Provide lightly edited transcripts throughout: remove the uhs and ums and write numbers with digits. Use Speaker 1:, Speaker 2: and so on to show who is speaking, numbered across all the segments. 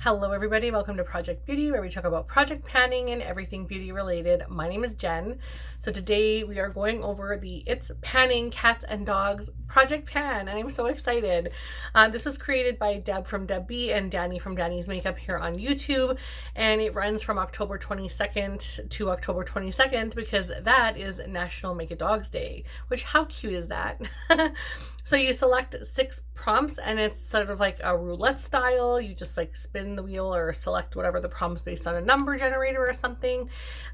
Speaker 1: Hello everybody, welcome to Project Beauty, where we talk about project panning and everything beauty related. My name is Jen. So today we are going over the It's Panning Cats and Dogs Project Pan, and I'm so excited. This was created by Deb from Deb B and Danny from Danny's Makeup here on YouTube, and it runs from October 22nd to October 22nd because that is National Make a Dogs Day, which how cute is that? So you select 6 prompts and it's sort of like a roulette style. You just like spin the wheel or select whatever the prompts based on a number generator or something.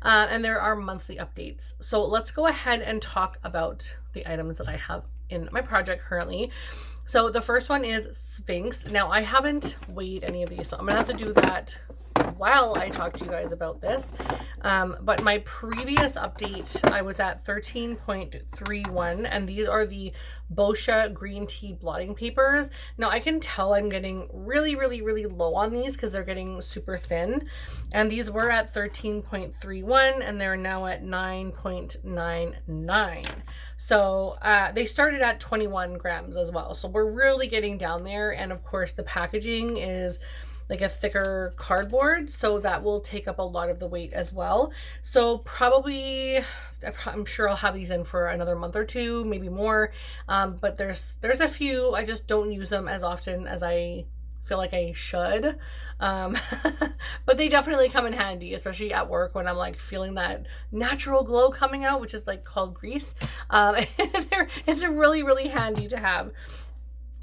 Speaker 1: And there are monthly updates. So let's go ahead and talk about the items that I have in my project currently. So the first one is Sphinx. Now I haven't weighed any of these, so I'm gonna have to do that while I talk to you guys about this. But my previous update, I was at 13.31, and these are the Boscia green tea blotting papers. Now I can tell I'm getting really low on these because they're getting super thin, and these were at 13.31 and they're now at 9.99. So they started at 21 grams as well, so we're really getting down there. And of course the packaging is like a thicker cardboard, so that will take up a lot of the weight as well. So probably, I'm sure I'll have these in for another month or two, maybe more. But there's a few, I just don't use them as often as I feel like I should. But they definitely come in handy, especially at work when I'm like feeling that natural glow coming out, which is like called grease. It's really handy to have.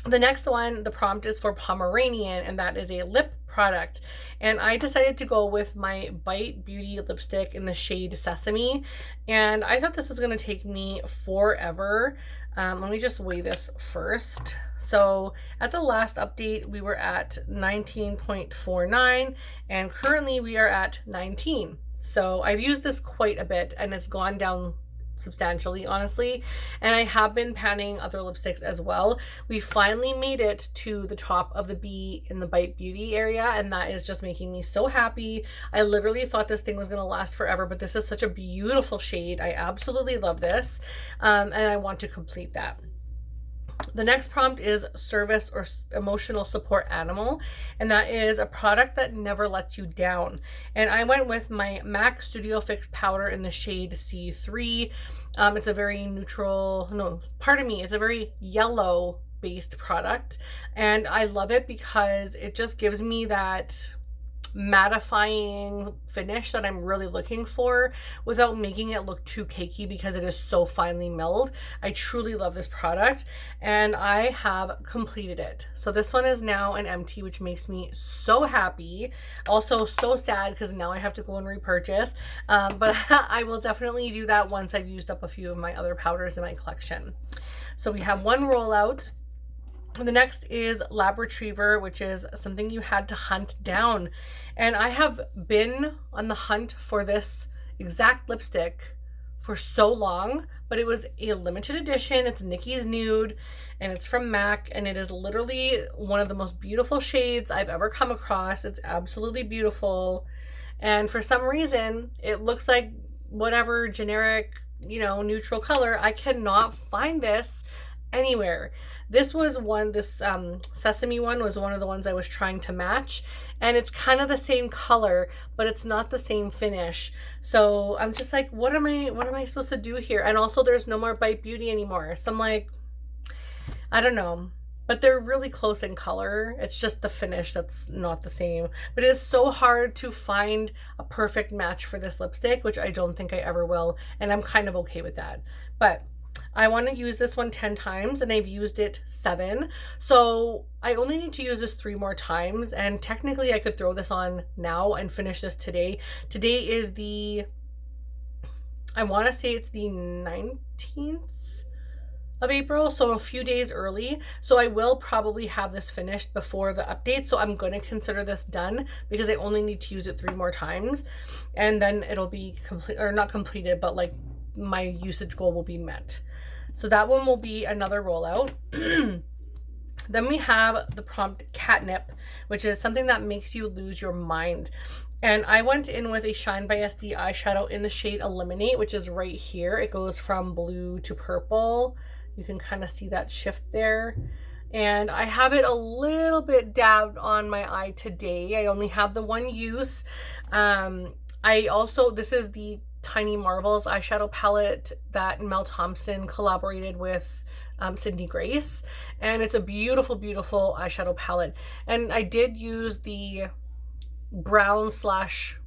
Speaker 1: The next one, the prompt is for Pomeranian, and that is a lip product. And I decided to go with my Bite Beauty lipstick in the shade Sesame. And I thought this was going to take me forever. Let me just weigh this first. So at the last update, we were at 19.49, and currently we are at 19. So I've used this quite a bit, and it's gone down substantially, honestly. And I have been panning other lipsticks as well. We finally made it to the top of the B in the Bite Beauty area, and that is just making me so happy. I literally thought this thing was going to last forever, but this is such a beautiful shade. I absolutely love this, and I want to complete that. The next prompt is Service or Emotional Support Animal, and that is a product that never lets you down. And I went with my MAC Studio Fix powder in the shade C3. It's a very it's a very yellow based product, and I love it because it just gives me that mattifying finish that I'm really looking for without making it look too cakey because it is so finely milled. I truly love this product, and I have completed it. So this one is now an empty, which makes me so happy. Also so sad because now I have to go and repurchase, but I will definitely do that once I've used up a few of my other powders in my collection. So we have one rollout. The next is Lab Retriever, which is something you had to hunt down. And I have been on the hunt for this exact lipstick for so long, but it was a limited edition. It's Nikki's Nude, and it's from MAC, and it is literally one of the most beautiful shades I've ever come across. It's absolutely beautiful. And for some reason, it looks like whatever generic, neutral color. I cannot find this anywhere. This Sesame one was one of the ones I was trying to match, and it's kind of the same color, but it's not the same finish. So I'm just like, what am I supposed to do here? And also there's no more Bite Beauty anymore. So I'm like, I don't know, but they're really close in color. It's just the finish that's not the same. But it is so hard to find a perfect match for this lipstick, which I don't think I ever will, and I'm kind of okay with that. But I want to use this one 10 times, and I've used it 7. So I only need to use this 3 more times, and technically I could throw this on now and finish this today. Today is I want to say it's the 19th of April, so a few days early. So I will probably have this finished before the update. So I'm going to consider this done because I only need to use it 3 more times, and then it'll be complete, or not completed, but like my usage goal will be met. So that one will be another rollout. Then we have the prompt Catnip, which is something that makes you lose your mind. And I went in with a Shine by SD eyeshadow in the shade Eliminate, which is right here. It goes from blue to purple. You can kind of see that shift there. And I have it a little bit dabbed on my eye today. I only have the one use. This is the Tiny Marvels eyeshadow palette that Mel Thompson collaborated with Sydney Grace, and it's a beautiful, beautiful eyeshadow palette. And I did use the brown slash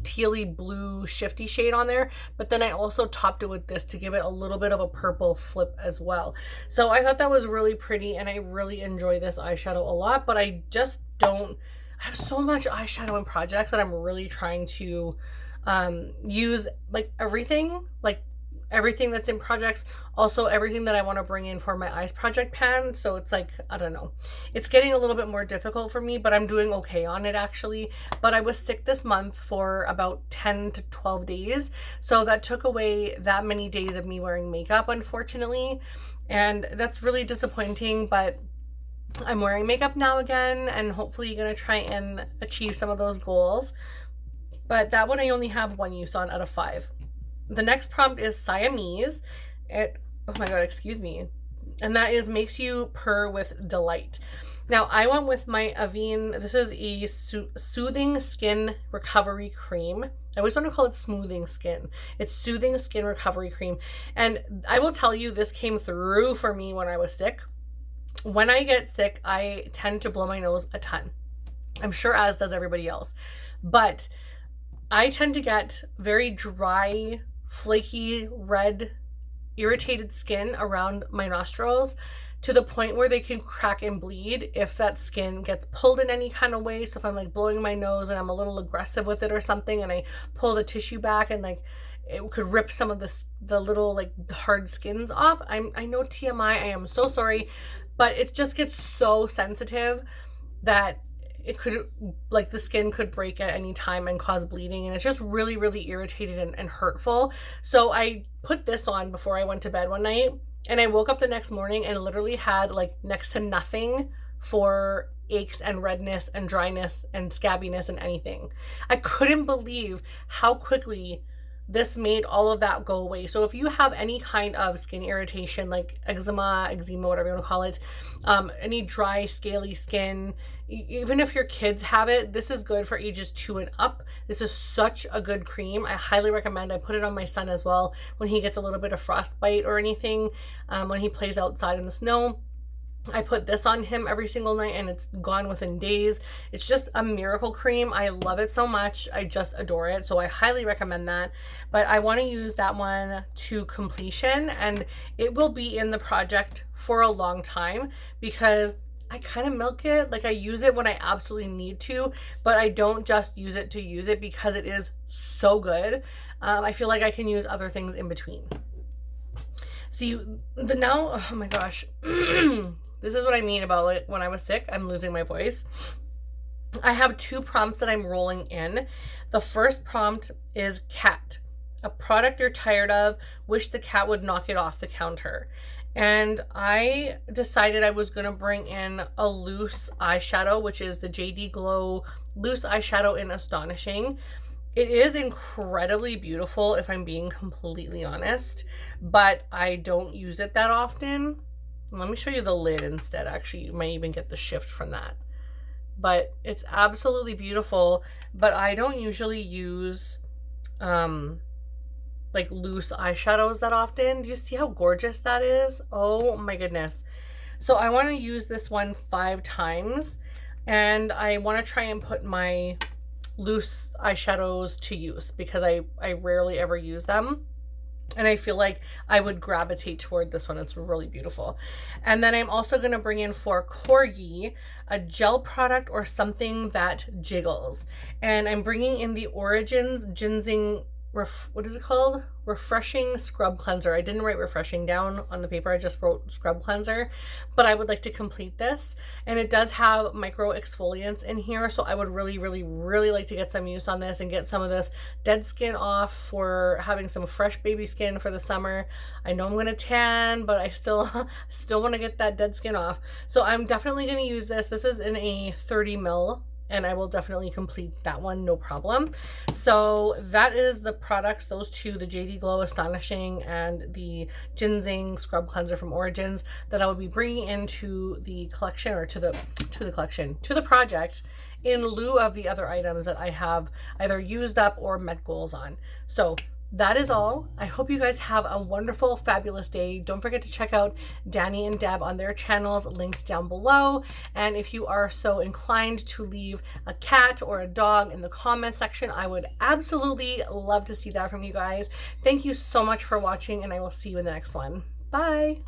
Speaker 1: tealy blue shifty shade on there, but then I also topped it with this to give it a little bit of a purple flip as well. So I thought that was really pretty, and I really enjoy this eyeshadow a lot, but I just don't I have so much eyeshadow in projects that I'm really trying to use like everything that's in projects, also everything that I want to bring in for my eyes project pan. So it's like, I don't know, it's getting a little bit more difficult for me, but I'm doing okay on it actually. But I was sick this month for about 10 to 12 days, so that took away that many days of me wearing makeup, unfortunately, and that's really disappointing. But I'm wearing makeup now again, and hopefully gonna try and achieve some of those goals. But that one I only have one use on out of 5. The next prompt is Siamese. Oh my god, excuse me. And that is makes you purr with delight. Now I went with my Avene. This is a soothing skin recovery cream. I always want to call it smoothing skin. It's soothing skin recovery cream. And I will tell you, this came through for me when I was sick. When I get sick, I tend to blow my nose a ton. I'm sure as does everybody else. But I tend to get very dry, flaky, red, irritated skin around my nostrils to the point where they can crack and bleed if that skin gets pulled in any kind of way. So if I'm like blowing my nose and I'm a little aggressive with it or something, and I pull the tissue back and like it could rip some of the little like hard skins off. I know TMI, I am so sorry, but it just gets so sensitive that it could, like, the skin could break at any time and cause bleeding, and it's just really, really irritated and hurtful. So I put this on before I went to bed one night, and I woke up the next morning and literally had like next to nothing for aches and redness and dryness and scabbiness and anything. I couldn't believe how quickly this made all of that go away. So if you have any kind of skin irritation, like eczema, whatever you want to call it, any dry, scaly skin, even if your kids have it, this is good for ages 2 and up. This is such a good cream. I highly recommend. I put it on my son as well when he gets a little bit of frostbite or anything, when he plays outside in the snow. I put this on him every single night and it's gone within days. It's just a miracle cream. I love it so much. I just adore it. So I highly recommend that. But I want to use that one to completion, and it will be in the project for a long time because I kind of milk it. Like, I use it when I absolutely need to, but I don't just use it to use it because it is so good. I feel like I can use other things in between. See, oh my gosh. This is what I mean about like when I was sick, I'm losing my voice. I have 2 prompts that I'm rolling in. The first prompt is cat. A product you're tired of, wish the cat would knock it off the counter. And I decided I was going to bring in a loose eyeshadow, which is the JD Glow loose eyeshadow in Astonishing. It is incredibly beautiful, if I'm being completely honest, but I don't use it that often. Let me show you the lid instead. Actually, you might even get the shift from that. But it's absolutely beautiful, but I don't usually use like loose eyeshadows that often. Do you see how gorgeous that is? Oh my goodness. So I want to use this one 5 times, and I want to try and put my loose eyeshadows to use because I rarely ever use them. And I feel like I would gravitate toward this one. It's really beautiful. And then I'm also going to bring in for Corgi a gel product or something that jiggles. And I'm bringing in the Origins Ginseng, what is it called? Refreshing Scrub Cleanser. I didn't write refreshing down on the paper. I just wrote scrub cleanser, but I would like to complete this. And it does have micro exfoliants in here. So I would really, really, really like to get some use on this and get some of this dead skin off for having some fresh baby skin for the summer. I know I'm going to tan, but I still want to get that dead skin off. So I'm definitely going to use this. This is in a 30 ml and I will definitely complete that one, no problem. So that is the products, those two, the JD Glow Astonishing and the Ginseng Scrub Cleanser from Origins, that I will be bringing into the collection, or to the project, in lieu of the other items that I have either used up or met goals on. So that is all. I hope you guys have a wonderful, fabulous day. Don't forget to check out Danny and Deb on their channels, linked down below. And if you are so inclined to leave a cat or a dog in the comment section, I would absolutely love to see that from you guys. Thank you so much for watching, and I will see you in the next one. Bye.